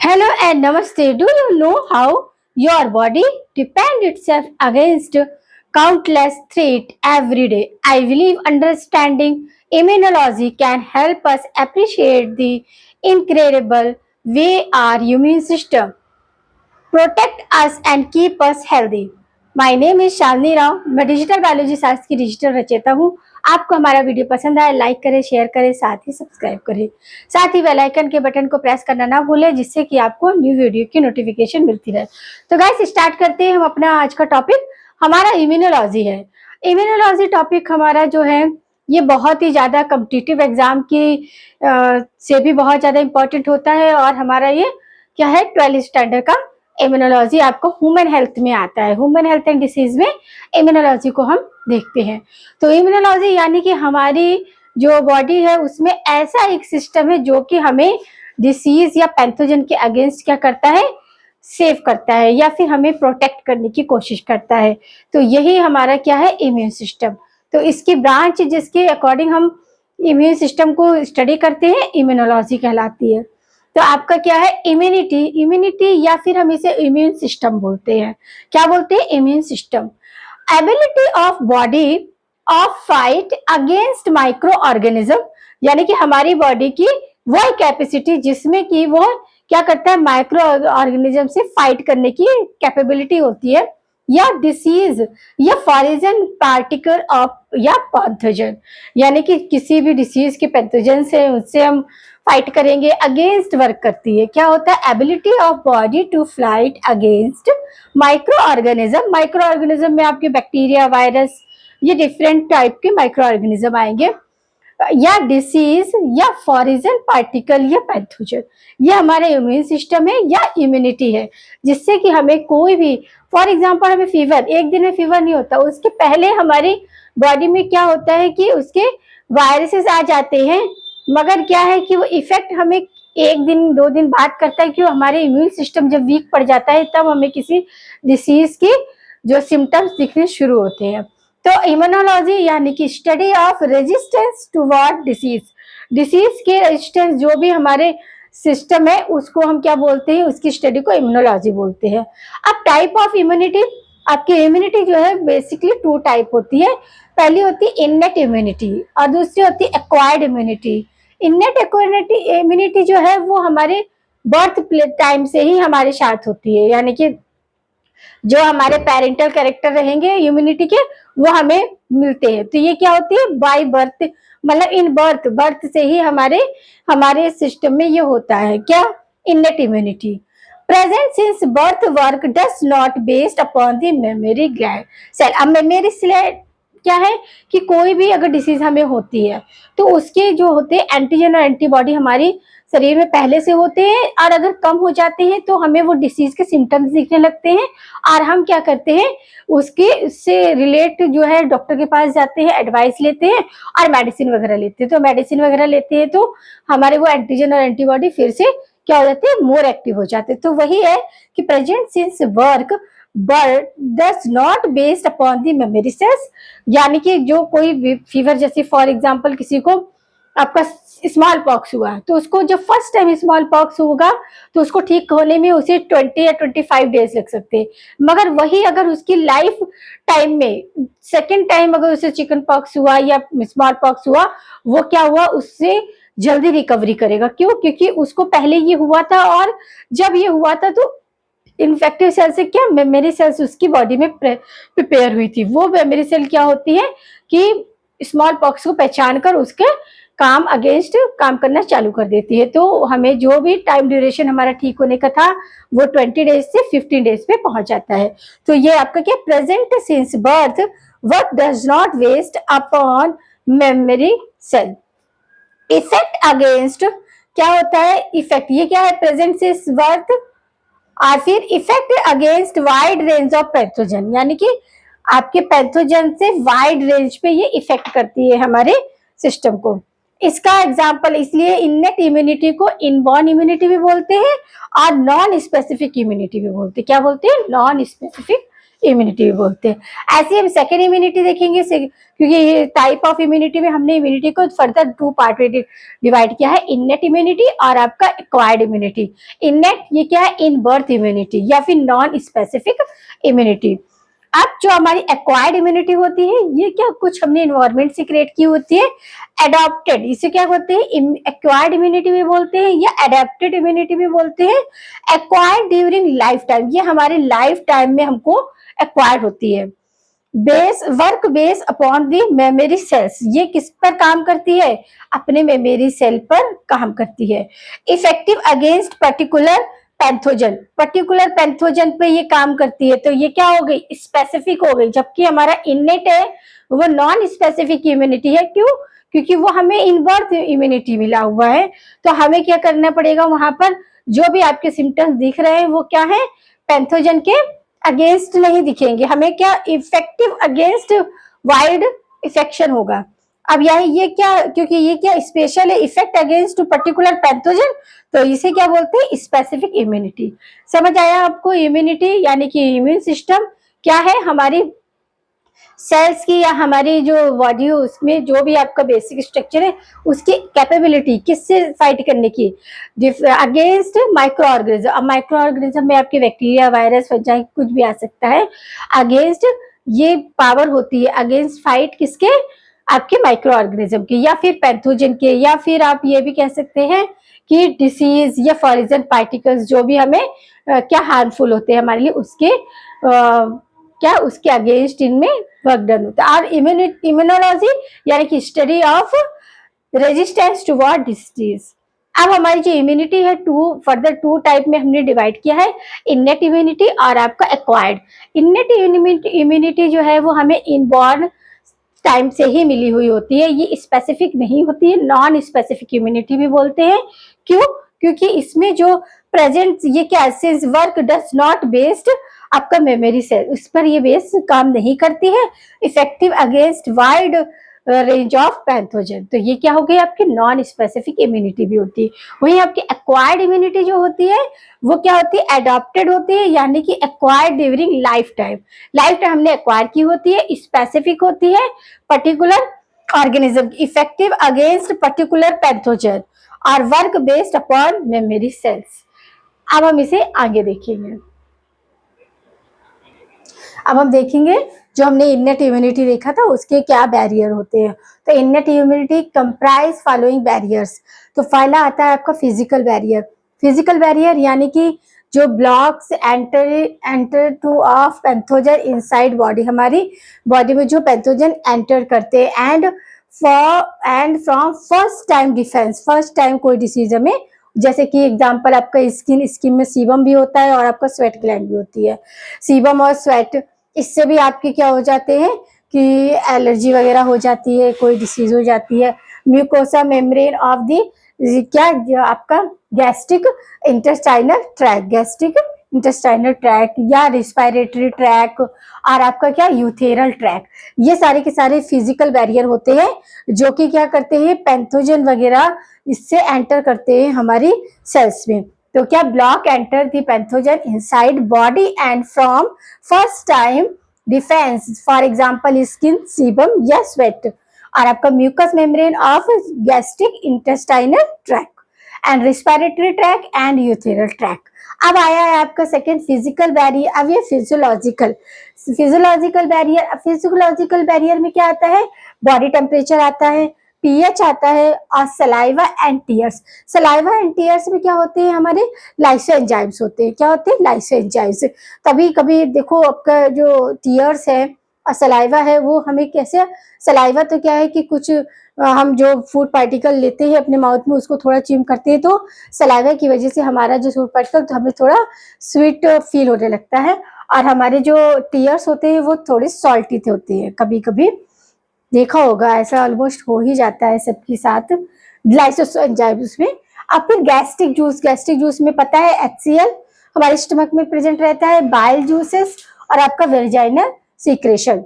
Hello and namaste. Do you know how your body defends itself against countless threats every day? I believe understanding immunology can help us appreciate the incredible way our immune system protect us and keep us healthy. My name is Shalini Rao. मैं digital biology शास्त्र की digital रचयिता हूँ. आपको हमारा video पसंद आए like करें, शेयर करें, साथ ही सब्सक्राइब करें. साथ ही बेल आइकन के बटन को प्रेस करना ना भूलें जिससे कि आपको न्यू वीडियो की नोटिफिकेशन मिलती रहे. तो गाइस स्टार्ट करते हैं हम अपना आज का टॉपिक. हमारा इम्यूनोलॉजी है. इम्यूनोलॉजी टॉपिक हमारा जो है ये बहुत ही ज्यादा कॉम्पिटिटिव एग्जाम की से भी बहुत ज्यादा इंपॉर्टेंट होता है. और हमारा ये क्या है 12th स्टैंडर्ड का इम्यूनोलॉजी आपको ह्यूमन हेल्थ में आता है. ह्यूमन हेल्थ एंड डिसीज में इम्यूनोलॉजी को हम देखते हैं. तो इम्यूनोलॉजी यानी कि हमारी जो बॉडी है उसमें ऐसा एक सिस्टम है जो कि हमें डिसीज या पैथोजन के अगेंस्ट क्या करता है, सेव करता है या फिर हमें प्रोटेक्ट करने की कोशिश करता है. तो यही हमारा क्या है इम्यून सिस्टम. तो इसकी ब्रांच जिसके अकॉर्डिंग हम इम्यून सिस्टम को स्टडी करते हैं इम्यूनोलॉजी कहलाती है. तो आपका क्या है इम्यूनिटी. इम्यूनिटी या फिर हम इसे इम्यून सिस्टम बोलते हैं. क्या बोलते हैं immune system. Ability of body of fight against micro organism यानी कि हमारी बॉडी की वह कैपेसिटी जिसमें कि वो क्या करता है माइक्रो ऑर्गेनिज्म से फाइट करने की कैपेबिलिटी होती है. या डिसीज या फॉरिजन पार्टिकल ऑफ या पैथोजन यानी कि किसी भी डिसीज के पैथोजन से उससे हम फाइट करेंगे अगेंस्ट वर्क करती है. क्या होता है ability of body to fight against micro organism. Micro organism में आपके बैक्टीरिया, वायरस, ये डिफरेंट टाइप के माइक्रो ऑर्गेनिज्म आएंगे. या डिसीज या फॉरिजन पार्टिकल या पैथोजन. ये हमारा इम्यून सिस्टम है या इम्यूनिटी है जिससे कि हमें कोई भी फॉर एग्जांपल हमें फीवर, एक दिन में फीवर नहीं होता, उसके पहले हमारी बॉडी में क्या होता है कि उसके वायरसेस आ जाते हैं. मगर क्या है कि वो इफेक्ट हमें एक दिन दो दिन बाद करता है कि हमारे इम्यून सिस्टम जब वीक पड़ जाता है तब हमें किसी डिसीज की जो सिम्टम्स दिखने शुरू होते हैं. तो इम्यूनोलॉजी यानी कि study of resistance toward disease. Disease के रेजिस्टेंस जो भी हमारे सिस्टम है उसको हम क्या बोलते हैं, उसकी स्टडी को इम्यूनोलॉजी बोलते हैं. अब टाइप ऑफ इम्यूनिटी. आपकी इम्यूनिटी जो है बेसिकली टू टाइप होती है. पहली होती है इननेट इम्यूनिटी और दूसरी होती है एक्वायर्ड इम्यूनिटी. इननेट इम्यूनिटी जो है वो हमारे बर्थ टाइम से ही हमारे साथ होती है यानी कि जो हमारे पेरेंटल कैरेक्टर रहेंगे इम्यूनिटी के वो हमें मिलते हैं. तो ये क्या होती है बाय बर्थ, मतलब इन बर्थ से ही हमारे हमारे सिस्टम में ये होता है क्या innate immunity. Present since birth work does not based upon the memory gland cell. अब मेमोरी सेल क्या है कि कोई भी अगर डिसीज हमें होती है तो उसके जो होते हैं एंटीजन और एंटीबॉडी हमारी शरीर में पहले से होते हैं और अगर कम हो जाते हैं तो हमें वो डिसीज के सिम्टम्स दिखने लगते हैं और हम क्या करते हैं उसके उससे रिलेट जो है डॉक्टर के पास जाते हैं, एडवाइस लेते हैं और मेडिसिन वगैरह लेते हैं. तो मेडिसिन वगैरह लेते हैं तो हमारे वो एंटीजन और एंटीबॉडी फिर से क्या हो जाते हैं मोर एक्टिव हो जाते हैं. तो वही है कि present since work but does not based upon the memory cells यानी कि जो कोई फीवर जैसे फॉर एग्जांपल किसी को आपका स्मॉल पॉक्स हुआ तो उसको जब फर्स्ट टाइम स्मॉल पॉक्स होगा तो उसको ठीक होने में उसे 20 या 25 डेज लग सकते हैं. मगर वही अगर उसकी लाइफ टाइम में सेकेंड टाइम अगर उसे चिकन पॉक्स हुआ या स्मॉल पॉक्स हुआ वो क्या हुआ उससे जल्दी रिकवरी करेगा. क्यों? क्योंकि उसको पहले ये हुआ था और जब ये हुआ था तो इन्फेक्टिव सेल से क्या मेमोरी सेल्स उसकी बॉडी में प्रिपेयर हुई थी. वो मेमोरी सेल क्या होती है कि स्मॉल पॉक्स को पहचान कर उसके काम अगेंस्ट काम करना चालू कर देती है. तो हमें जो भी टाइम ड्यूरेशन हमारा ठीक होने का था वो 20 डेज से 15 डेज पे पहुंच जाता है. तो ये आपका क्या present since birth work does not based upon memory cell. Effect against क्या होता है इफेक्ट, ये क्या है प्रेजेंट सिंस बर्थ और फिर effect against wide range of pathogen यानी कि आपके पैथोजन से वाइड रेंज पे ये इफेक्ट करती है हमारे सिस्टम को. इसका एग्जांपल इसलिए इननेट इम्यूनिटी को इनबॉर्न इम्यूनिटी भी बोलते हैं और नॉन स्पेसिफिक इम्यूनिटी भी बोलते हैं. क्या बोलते हैं? नॉन स्पेसिफिक इम्यूनिटी भी बोलते हैं। ऐसे हम सेकेंड इम्यूनिटी देखेंगे, क्योंकि ये टाइप ऑफ इम्यूनिटी में हमने इम्यूनिटी को फर्दर 2 पार्ट में डिवाइड किया है, इननेट इम्यूनिटी और आपका एक्वायर्ड इम्यूनिटी। इननेट ये क्या है, इन बर्थ इम्यूनिटी या फिर नॉन स्पेसिफिक इम्यूनिटी। अब जो हमारी एक्वायर्ड इम्यूनिटी होती है, ये क्या कुछ हमने इन्वायरमेंट से क्रिएट की होती है, एडॉप्टेड, इसे क्या बोलते हैं, एक्वायर्ड इम्यूनिटी भी बोलते हैं या एडेप्टेड इम्यूनिटी भी बोलते हैं। एक्वायर्ड ड्यूरिंग लाइफ टाइम, ये हमारे लाइफ टाइम में हमको एक्वायर्ड होती है। Base work base upon the memory cells, ये किस पर काम करती है, अपने मेमोरी सेल पर काम करती है। Effective against particular pathogen, particular pathogen पे ये काम करती है, तो ये क्या हो गई, स्पेसिफिक हो गई। जबकि हमारा इननेट है वो नॉन स्पेसिफिक इम्यूनिटी है, क्यों, क्योंकि वो हमें इनबर्थ इम्यूनिटी मिला हुआ है। तो हमें क्या करना पड़ेगा, वहां पर जो भी आपके सिम्टम्स दिख रहे हैं वो क्या है, पैथोजन के अगेंस्ट नहीं दिखेंगे, हमें क्या इफेक्टिव अगेंस्ट वाइड इफेक्शन होगा। अब ये क्या, क्योंकि ये क्या स्पेशल है, इफेक्ट अगेंस्ट पर्टिकुलर पैथोजन, तो इसे क्या बोलते हैं, स्पेसिफिक इम्यूनिटी। समझ आया आपको, इम्यूनिटी यानी कि इम्यून सिस्टम क्या है, हमारी सेल्स की या हमारी जो बॉडी है उसमें जो भी आपका बेसिक स्ट्रक्चर है उसकी कैपेबिलिटी किससे फाइट करने की, अगेंस्ट माइक्रो ऑर्गेनिज्म। अब माइक्रो ऑर्गेनिज्म में आपके बैक्टीरिया, वायरस, फंजाई कुछ भी आ सकता है, अगेंस्ट ये पावर होती है, अगेंस्ट फाइट किसके, आपके माइक्रो ऑर्गेनिज्म के या फिर पैथोजन के, या फिर आप ये भी कह सकते हैं कि डिसीज या फॉरिजन पार्टिकल्स जो भी हमें क्या हार्मफुल होते हैं हमारे लिए, उसके क्या उसके अगेंस्ट इनमें वर्क डन होता है। और इम्यूनोलॉजी यानी कि study of resistance toward disease. अब हमारी जो इम्यूनिटी है फर्दर टू टाइप में हमने डिवाइड किया है, इननेट इम्यूनिटी और आपका एक्वायर्ड। इननेट इम्यूनिटी जो है वो हमें इनबॉर्न टाइम से ही मिली हुई होती है, ये स्पेसिफिक नहीं होती है, नॉन स्पेसिफिक इम्यूनिटी भी बोलते हैं। क्यों, क्योंकि इसमें जो प्रेजेंट ये क्या, since work does not based आपका मेमोरी सेल, उस पर ये बेस काम नहीं करती है, effective against wide range of pathogen, तो ये क्या हो गई, आपकी नॉन स्पेसिफिक इम्यूनिटी भी होती है। वहीं आपकी एक्वायर्ड इम्यूनिटी जो होती है वो क्या होती है, एडॉप्टेड होती है, यानी कि acquired during life time, life time हमने एक्वायर की होती है, स्पेसिफिक होती है particular organism, effective against particular pathogen और work based upon memory cells. अब हम इसे आगे देखेंगे। अब हम देखेंगे जो हमने इननेट इम्यूनिटी देखा था उसके क्या बैरियर होते हैं। तो innate immunity comprise following barriers. तो पहला आता है आपका फिजिकल बैरियर। फिजिकल बैरियर यानी कि जो blocks enter two of pathogen inside body, हमारी बॉडी में जो पैथोजन एंटर करते हैं and from first time defence, first time कोई डिसीज में, जैसे कि एग्जांपल आपका स्किन में सीबम भी होता है और आपका स्वेट ग्लैंड भी होती है। सीबम और स्वेट, इससे भी आपके क्या हो जाते हैं कि एलर्जी वगैरह हो जाती है, कोई डिसीज हो जाती है। म्यूकोसा मेम्ब्रेन ऑफ दी क्या आपका gastric intestinal track, gastric intestinal track या रिस्पायरेटरी ट्रैक और आपका क्या यूथेरल ट्रैक, ये सारे के सारे फिजिकल बैरियर होते हैं जो कि क्या करते हैं, पैथोजन वगैरह इससे एंटर करते हैं हमारी सेल्स में। तो क्या block enter the pathogen inside body and from first time defence, for example skin, sebum या स्वेट और आपका mucous membrane of gastric intestinal tract and respiratory tract and urethral tract. अब आया है आपका सेकेंड फिजिकल बैरियर। अब ये physiological barrier. Physiological barrier में क्या आता है, बॉडी टेम्परेचर आता है, पीएच आता है और saliva and tears. Saliva and tears में क्या होते हैं, हमारे लाइसोएंजाइम्स होते हैं। क्या होते हैं, लाइसोएंजाइम्स। कभी कभी देखो आपका जो टीयर्स है और सलाइवा है वो हमें कैसे, सलाइवा तो क्या है कि कुछ हम जो फूड पार्टिकल लेते हैं अपने माउथ में उसको थोड़ा चिम करते हैं, तो सलाइवा की वजह से हमारा जो फूड पार्टिकल तो हमें थोड़ा स्वीट फील होने लगता है और हमारे जो टीयर्स होते हैं वो थोड़े सॉल्टी होते हैं। कभी कभी देखा होगा, ऐसा ऑलमोस्ट हो ही जाता है सबके साथ लाइसोएंजाइम्स में। अब फिर गैस्ट्रिक जूस में पता है HCl हमारे स्टमक में प्रेजेंट रहता है, बाइल जूसेस और आपका वेजाइनल सीक्रेशन।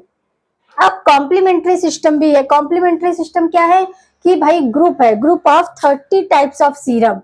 अब कॉम्प्लीमेंट्री सिस्टम भी है। कॉम्प्लीमेंट्री सिस्टम क्या है कि भाई ग्रुप है, group of 30 types of serum.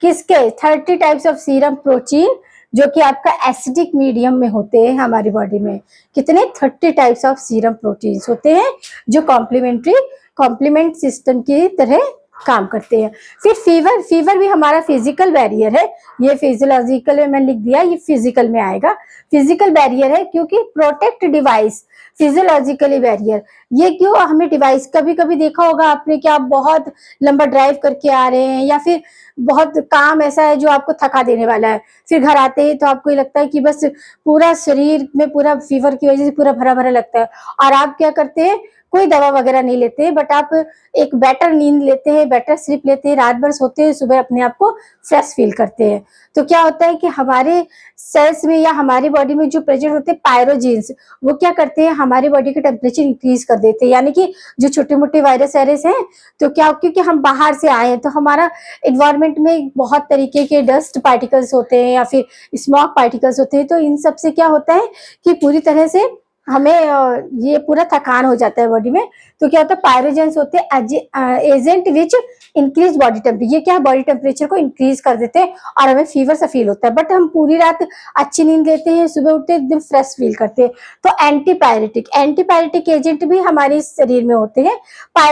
किसके, 30 टाइप्स ऑफ सीरम प्रोटीन जो कि आपका एसिडिक मीडियम में होते हैं हमारी बॉडी में। कितने 30 टाइप्स ऑफ सीरम प्रोटीन्स होते हैं जो कॉम्प्लीमेंट सिस्टम की तरह काम करते हैं। फिर फीवर भी हमारा फिजिकल बैरियर है। ये फिजियोलॉजिकल में मैंने लिख दिया, ये फिजिकल में आएगा। फिजिकल बैरियर है क्योंकि प्रोटेक्ट डिवाइस, फिजियोलॉजिकली बैरियर। ये क्यों, हमें डिवाइस, कभी कभी देखा होगा आपने कि आप बहुत लंबा ड्राइव करके आ रहे हैं या फिर बहुत काम ऐसा है जो आपको थका देने वाला है, फिर घर आते हैं तो आपको ये लगता है कि बस पूरा शरीर में पूरा फीवर की वजह से पूरा भरा भरा लगता है, और आप क्या करते हैं, कोई दवा वगैरह नहीं लेते, बट आप एक बेटर नींद लेते हैं, बेटर स्लीप लेते हैं, रात भर सोते हैं, सुबह अपने आप को फ्रेश फील करते हैं। तो क्या होता है कि हमारे सेल्स में या हमारी बॉडी में जो प्रेजेंट होते हैं पायरोजीन्स, वो क्या करते हैं, हमारी बॉडी का टेम्परेचर इंक्रीज कर देते हैं। यानी कि जो छोटे मोटे वायरस हैं, तो क्या, क्योंकि हम बाहर से आए हैं तो हमारा इन्वायरमेंट में बहुत तरीके के डस्ट पार्टिकल्स होते हैं या फिर स्मॉग पार्टिकल्स होते हैं। तो इन सब से क्या होता है कि पूरी तरह से हमें ये पूरा थकान हो जाता है बॉडी में। तो क्या होता है, पायरोजेंस होते हैं agent which increase body temperature. ये क्या है, बॉडी टेम्परेचर को इंक्रीज कर देते हैं और हमें फीवर सा फील होता है, बट हम पूरी रात अच्छी नींद लेते हैं, सुबह उठते हैं एकदम फ्रेश फील करते हैं। तो एंटीपायरेटिक एजेंट भी हमारे शरीर में होते हैं।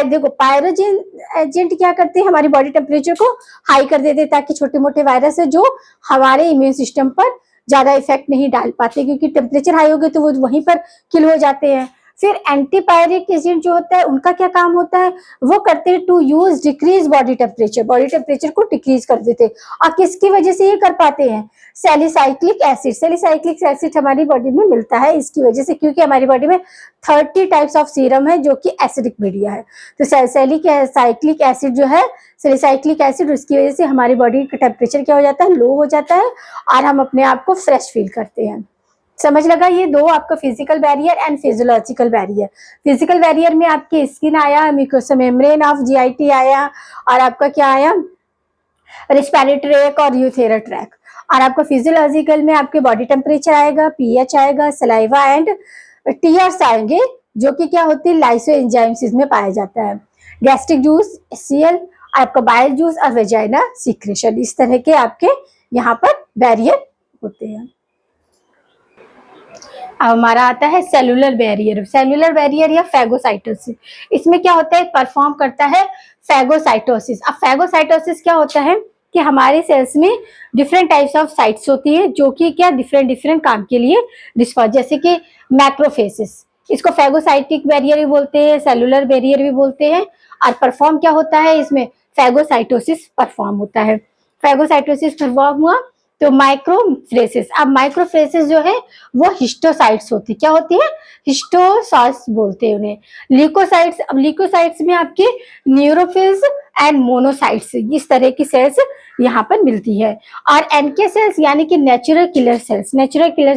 देखो, पायरोजेन एजेंट क्या करते हैं, हमारी बॉडी टेम्परेचर को हाई कर देते हैं ताकि छोटे मोटे वायरस है जो हमारे इम्यून सिस्टम पर ज्यादा इफेक्ट नहीं डाल पाते, क्योंकि टेम्परेचर हाई हो गए तो वो वहीं पर किल हो जाते हैं। फिर एंटीपायरेटिक एजेंट जो होता है, उनका क्या काम होता है, वो करते हैं to use decrease body temperature को डिक्रीज कर देते हैं। और किसकी वजह से ये कर पाते हैं, सैलिसाइक्लिक एसिड हमारी बॉडी में मिलता है इसकी वजह से, क्योंकि हमारी बॉडी में 30 टाइप्स ऑफ सीरम है जो कि एसिडिक मीडिया है। तो सैलिसाइक्लिक एसिड जो है, सैलिसाइक्लिक एसिड, उसकी वजह से हमारी बॉडी का टेम्परेचर क्या हो जाता है, लो हो जाता है और हम अपने आप को फ्रेश फील करते हैं। समझ लगा, ये दो आपका physical barrier and physiological barrier. Physical barrier में आपकी स्किन आया, म्यूकोसा मेम्ब्रेन ऑफ जीआईटी आया, और आपका क्या आया, रेस्पिरेटरी ट्रैक और यूथेरा ट्रैक। और आपका फिजियोलॉजिकल में आपके बॉडी टेम्परेचर आएगा, पीएच आएगा, सलाइवा एंड टीयर्स आएंगे, जो कि क्या होती है, लाइसो एंजाइम्स इसमें पाया जाता है। गैस्ट्रिक जूस, सीएल, आपका बाइल जूस और वेजाइना सीक्रेशन, इस तरह के आपके यहाँ पर बैरियर होते हैं। अब हमारा आता है सेलुलर बैरियर या फैगोसाइटोसिस। इसमें क्या होता है, परफॉर्म करता है फैगोसाइटोसिस। अब फैगोसाइटोसिस क्या होता है कि हमारे सेल्स में डिफरेंट टाइप्स ऑफ साइट्स होती है जो कि क्या डिफरेंट काम के लिए रिस्पॉन्स, जैसे कि मैक्रोफेसिस, इसको फैगोसाइटिक बैरियर भी बोलते हैं, सेलुलर बैरियर भी बोलते हैं। और परफॉर्म क्या होता है इसमें, फैगोसाइटोसिस परफॉर्म होता है। फैगोसाइटोसिस परफॉर्म हुआ तो माइक्रोफ्रेसिस। अब माइक्रोफ्रेसिस जो है वो हिस्टोसाइट्स होती, क्या होती है, हिस्टोसाइट्स बोलते हैं उन्हें। ल्यूकोसाइट्स, अब ल्यूकोसाइट्स में आपके न्यूरोफिल्स एंड मोनोसाइट्स, इस तरह की सेल्स यहाँ पर मिलती है। और एनके सेल्स यानी कि नेचुरल किलर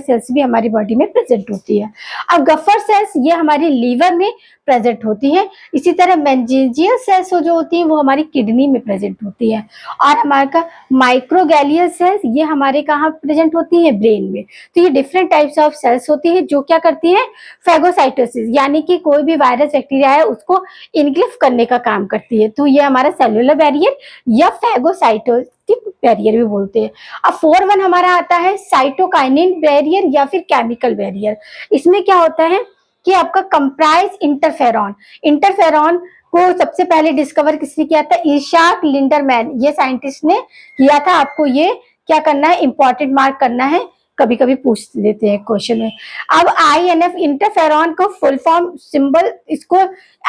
सेल्स भी हमारी बॉडी में प्रेजेंट होती है। अब गफर सेल्स ये हमारी लीवर में प्रेजेंट होती है। इसी तरह मेंजिजियल सेल्स जो होती है वो हमारी किडनी में प्रेजेंट होती है। और हमारा माइक्रोगैलियल सेल्स ये हमारे कहाँ प्रेजेंट होती है, ब्रेन में। तो ये डिफरेंट टाइप्स ऑफ सेल्स होती है जो क्या करती है, फैगोसाइटोसिस यानी कि कोई भी वायरस बैक्टीरिया है उसको इनग्लिफ करने का काम करती है। तो ये हमारा सेलुलर बैरियर या फैगोसाइटोसिस बैरियर भी बोलते हैं। अब 4-1 हमारा आता है साइटोकाइनिन बैरियर या फिर केमिकल बैरियर। इसमें क्या होता है कि आपका कंप्राइज इंटरफेरॉन को सबसे पहले डिस्कवर किसने किया था, इशाक लिंडरमैन, ये साइंटिस्ट ने किया था। आपको ये क्या करना है, इंपॉर्टेंट मार्क करना है, कभी कभी पूछ देते हैं क्वेश्चन में। अब INF इंटरफेरॉन का फुल फॉर्म सिंबल, इसको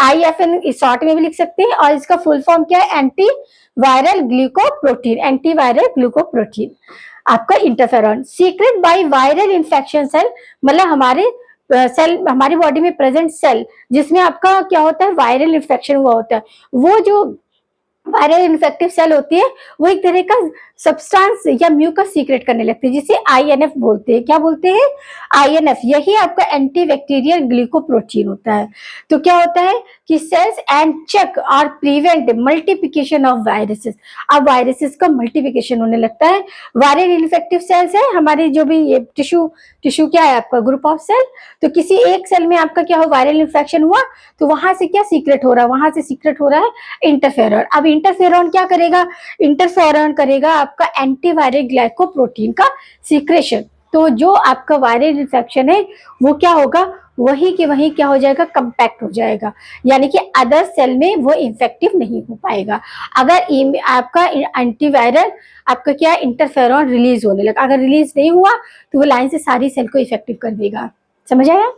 IFN शॉर्ट में भी लिख सकते हैं, और इसका फुल फॉर्म क्या है, एंटी वायरल ग्लूकोप्रोटीन। आपका interferon secrete by viral infection cell, मतलब हमारे सेल, हमारी बॉडी में प्रेजेंट सेल जिसमें आपका क्या होता है, वायरल इन्फेक्शन हुआ होता है, वो जो वायरल इन्फेक्टिव सेल होती है वो एक तरह का सब्सटेंस या म्यूकस सीक्रेट करने लगती है, जिसे INF बोलते हैं। क्या बोलते हैं, INF। यही आपका एंटी बैक्टीरियल ग्लूकोप्रोटीन होता है। तो क्या होता है कि सेल्स एंड चेक और प्रिवेंट मल्टीप्लिकेशन ऑफ वायरसेस। अब वायरसेस का मल्टीप्लिकेशन होने लगता है। वायरल इन्फेक्टिव सेल्स है हमारे, जो भी ये टिश्यू क्या है आपका, ग्रुप ऑफ सेल। तो किसी एक सेल में आपका क्या हो, वायरल इन्फेक्शन हुआ, तो वहां से क्या सीक्रेट हो रहा है, वहां से सीक्रेट हो रहा है इंटरफेरॉन। अब इंटरफेरॉन क्या करेगा, इंटरफेरॉन करेगा आपका एंटीवायरल ग्लाइकोप्रोटीन का सीक्रेशन। तो जो आपका वायरल इन्फेक्शन है वो क्या होगा, वही के वही क्या हो जाएगा, कंपैक्ट हो जाएगा, यानी कि अदर सेल में वो इन्फेक्टिव नहीं हो पाएगा। अगर आपका एंटीवायरल आपका क्या इंटरफेरॉन रिलीज होने लगा, अगर रिलीज नहीं हुआ तो वो लाइन से सारी सेल को इफेक्टिव कर देगा। समझ आया?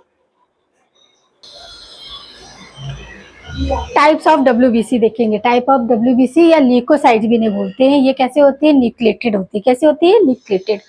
टाइप्स ऑफ डब्ल्यूबीसी देखेंगे। टाइप ऑफ डब्ल्यूबीसी या ल्यूकोसाइट्स भी नहीं बोलते हैं, ये कैसे होती है, न्यूक्लिएटेड होती है। कैसे होती है, न्यूक्लिएटेड।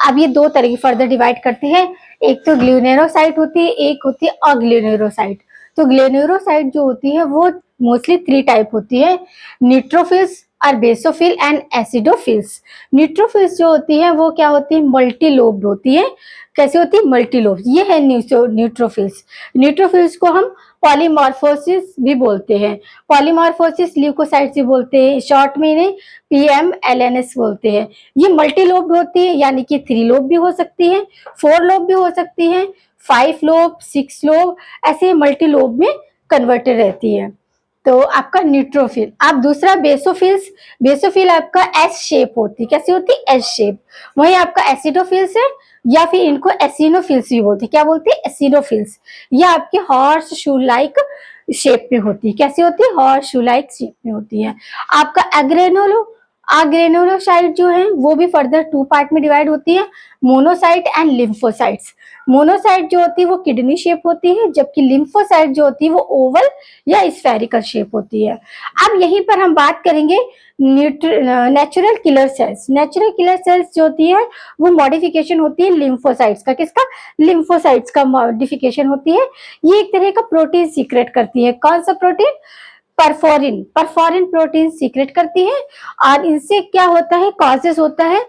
अब ये दो तरह की फर्दर डिवाइड करते हैं, एक तो ग्लूनेरोसाइट होती है, एक होती है अग्लूनेरोसाइट। तो ग्लूनेरोसाइट जो होती है वो मोस्टली 3 टाइप होती है, न्यूट्रोफिल्स और बेसोफिल एंड एसिडोफिल्स। न्यूट्रोफिल्स जो होती है वो क्या होती है, मल्टी लोब्ड होती है। कैसे होती है, मल्टी लोब्ड। ये है न्यूट्रोफिल्स। न्यूट्रोफिल्स को हम पॉलीमॉर्फोसिस भी बोलते हैं। पॉलीमॉर्फोसिस ल्यूकोसाइट्स भी बोलते हैं, शॉर्ट में इन्हें PMLNS बोलते हैं। ये मल्टी लोब्ड होती है, यानी कि 3 लोब भी हो सकती है, 4 लोब भी हो सकती है, 5 लोब, 6 लोब, ऐसे मल्टी लोब में कन्वर्टेड रहती है। तो आपका न्यूट्रोफिल। आप दूसरा बेसोफिल्स। बेसोफिल आपका एस शेप होती है। कैसी होती है, एस शेप। वही आपका एसिडोफिल्स है, या फिर इनको एसिनोफिल्स भी बोलते हैं। क्या बोलते हैं, एसिनोफिल्स। ये आपके हॉर्स शू लाइक शेप में होती है। कैसी होती है, हॉर्स शू लाइक शेप में होती है। आपका अग्रेनुलोसाइट जो है वो भी फर्दर 2 पार्ट में डिवाइड होती है, मोनोसाइट एंड लिम्फोसाइट्स। मोनोसाइट जो होती है वो किडनी शेप होती है, जबकि लिम्फोसाइट जो होती है वो ओवल या स्फेरिकल शेप होती है। अब यहीं पर हम बात करेंगे natural killer cells. Natural killer cells जो होती है वो मॉडिफिकेशन होती है लिम्फोसाइट्स का। किसका, लिम्फोसाइट्स का मॉडिफिकेशन होती है। ये एक तरह का प्रोटीन सीक्रेट करती है। कौन सा protein, perforin. Perforin protein secret करती है, और इनसे क्या होता है, कॉजेस होता है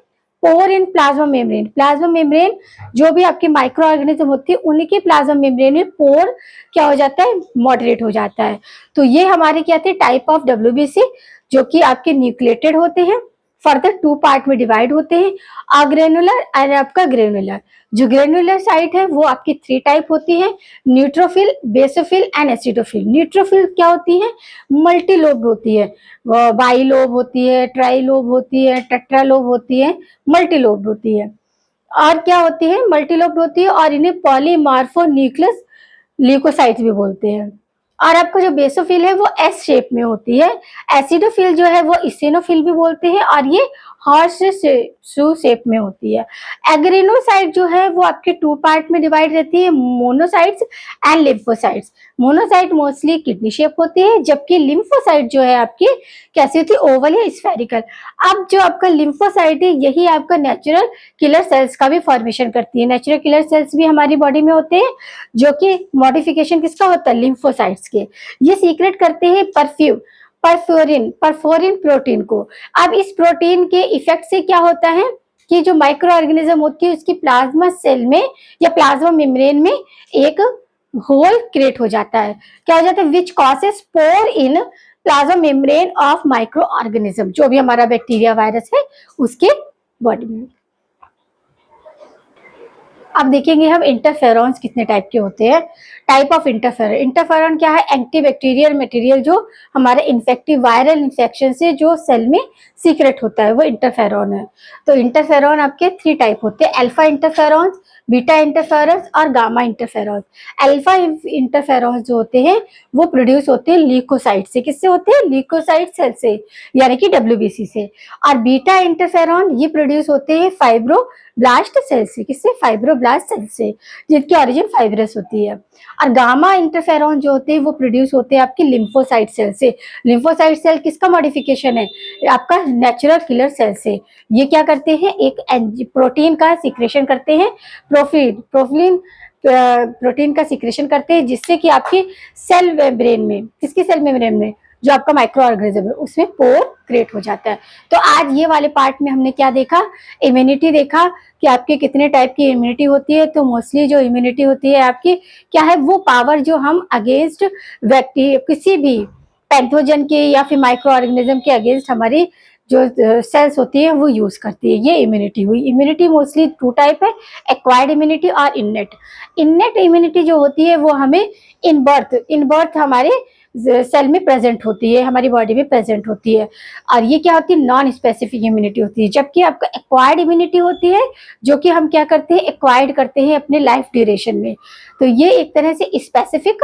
pore in plasma membrane. Plasma membrane जो भी आपकी माइक्रो ऑर्गेनिज्म होती है उनके प्लाज्मा मेम्ब्रेन में पोर क्या हो जाता है, मॉडरेट हो जाता है। तो ये हमारे क्या थे, टाइप ऑफ डब्ल्यूबीसी, जो कि आपके न्यूक्लिएटेड होते हैं, फर्दर 2 पार्ट में डिवाइड होते हैं, अग्रेनुलर और आपका ग्रेनुलर। जो ग्रेनुलर साइट है वो आपकी 3 टाइप होती है, neutrophil, basophil and acidophil. Neutrophil क्या होती है, मल्टी लोब होती है, बाई लोब होती है, ट्राई लोब होती है, टेट्रा लोब होती है, मल्टी लोब होती है। और क्या होती है, मल्टी लोब होती है, और इन्हें पॉलीमार्फो न्यूक्लियस ल्यूकोसाइट्स भी बोलते हैं। और आपका जो बेसोफिल है वो एस शेप में होती है। एसिडोफिल जो है वो इसिनोफिल भी बोलते हैं, और ये हॉर्स शू शेप में होती है। एग्रेनोसाइट जो है वो आपके 2 पार्ट में डिवाइड रहती है, monocytes and lymphocytes. Monocyte mostly kidney shape होती है, जबकि लिम्फोसाइट जो है आपकी कैसी होती है, ओवल या स्फेरिकल। अब जो आपका लिम्फोसाइट है यही आपका नेचुरल किलर सेल्स का भी फॉर्मेशन करती है। नेचुरल किलर सेल्स भी हमारी बॉडी में होते हैं, जो कि मॉडिफिकेशन किसका होता है, लिम्फोसाइट्स के। ये सीक्रेट करते हैं परफोरिन प्रोटीन को। अब इस प्रोटीन के इफेक्ट से क्या होता है कि जो माइक्रो ऑर्गेनिज्म होती है उसकी प्लाज्मा सेल में या प्लाज्मा मेम्ब्रेन में एक होल क्रिएट हो जाता है। क्या हो जाता है, which causes pore in plasma membrane of micro organism, जो भी हमारा बैक्टीरिया वायरस है उसके बॉडी में। अब देखेंगे हम इंटरफेरॉन्स कितने टाइप के होते हैं। Type of interferon. इंटरफेरॉन क्या है, एंटीबैक्टीरियल मटेरियल जो हमारे इन्फेक्टिव वायरल इन्फेक्शन से जो सेल में सीक्रेट होता है वो इंटरफेरॉन है। तो इंटरफेरॉन आपके 3 टाइप होते हैं, अल्फा इंटरफेरॉन्स, बीटा इंटरफेरॉन्स और गामा इंटरफेरॉन्स। अल्फा इंटरफेरॉन्स जो होते हैं वो प्रोड्यूस होते हैं ल्यूकोसाइट से। किससे होते हैं, ल्यूकोसाइट सेल से, यानी कि डब्ल्यूबीसी से। और बीटा इंटरफेरॉन ये प्रोड्यूस होते हैं फाइब्रोब्लास्ट सेल से। किससे, फाइब्रोब्लास्ट सेल से, जिनकी ओरिजिन फाइब्रस होती है। और गामा इंटरफेरॉन जो होते हैं वो प्रोड्यूस होते हैं आपके लिम्फोसाइट सेल से। लिम्फोसाइट सेल किसका मॉडिफिकेशन है, आपका नेचुरल किलर सेल से। ये क्या करते हैं, एक प्रोटीन का सिक्रेशन करते हैं, प्रोटीन का सिक्रेशन करते हैं, जिससे कि आपकी सेल मेम्ब्रेन में, किसकी सेल मेम्ब्रेन में, जो आपका माइक्रो ऑर्गेनिज्म है उसमें पोर क्रिएट हो जाता है। तो आज ये वाले पार्ट में हमने क्या देखा, इम्यूनिटी देखा कि आपके कितने टाइप की इम्यूनिटी होती है। तो मोस्टली जो इम्यूनिटी होती है आपकी क्या है, वो पावर जो हम अगेंस्ट बैक्टीरिया, किसी भी पैथोजन के या फिर माइक्रो ऑर्गेनिज्म के अगेंस्ट हमारी जो सेल्स होती है वो यूज करती है। ये इम्यूनिटी हुई। इम्यूनिटी मोस्टली 2 टाइप है, एक्वायर्ड इम्यूनिटी और इननेट। इननेट इम्यूनिटी जो होती है वो हमें इन बर्थ हमारे सेल में प्रेजेंट होती है, हमारी बॉडी में प्रेजेंट होती है। और ये क्या होती है, नॉन स्पेसिफिक इम्यूनिटी होती है। जबकि आपका एक्वायर्ड इम्यूनिटी होती है, जो कि हम क्या करते हैं, एक्वायर्ड करते हैं अपने लाइफ ड्यूरेशन में। तो ये एक तरह से स्पेसिफिक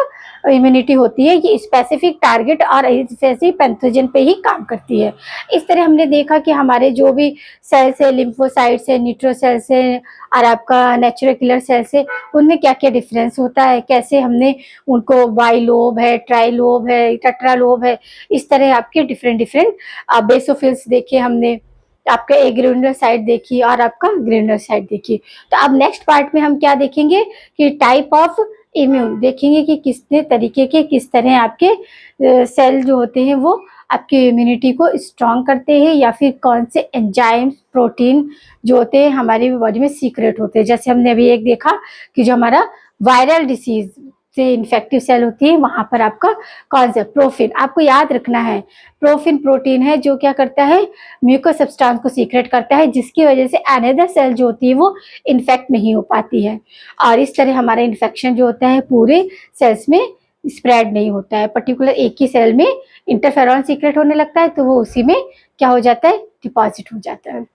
इम्यूनिटी होती है, ये स्पेसिफिक टारगेट और स्पेसिफिक पैथोजन पे ही काम करती है। इस तरह हमने देखा कि हमारे जो भी सेल्स है, लिम्फोसाइट्स है, न्यूट्रोसेल्स है और आपका नेचुरल किलर सेल्स है, उनमें क्या क्या डिफरेंस होता है, कैसे हमने उनको बाइलोब है, ट्राइलोब है, टेट्रालोब है, इस तरह आपके डिफरेंट डिफरेंट बेसोफिल्स देखे हमने, आपका ए ग्रेनुलोसाइट देखी और आपका ग्रेनुलोसाइट देखी। तो अब नेक्स्ट पार्ट में हम क्या देखेंगे कि टाइप ऑफ इम्यून देखेंगे कि कितने तरीके के, किस तरह आपके सेल जो होते हैं वो आपकी इम्यूनिटी को स्ट्रॉन्ग करते हैं, या फिर कौन से एंजाइम प्रोटीन जो होते हैं हमारी बॉडी में सीक्रेट होते हैं। जैसे हमने अभी एक देखा कि जो हमारा वायरल डिसीज से इन्फेक्टिव सेल होती है, वहां पर आपका कौन सा प्रोफिन, आपको याद रखना है, प्रोफिन प्रोटीन है जो क्या करता है, म्यूकस सब्सटेंस को सीक्रेट करता है, जिसकी वजह से अनदर सेल जो होती है वो इन्फेक्ट नहीं हो पाती है। और इस तरह हमारा इन्फेक्शन जो होता है पूरे सेल्स में स्प्रेड नहीं होता है। पर्टिकुलर एक ही सेल में इंटरफेरॉन सीक्रेट होने लगता है, तो वो उसी में क्या हो जाता है, डिपॉजिट हो जाता है।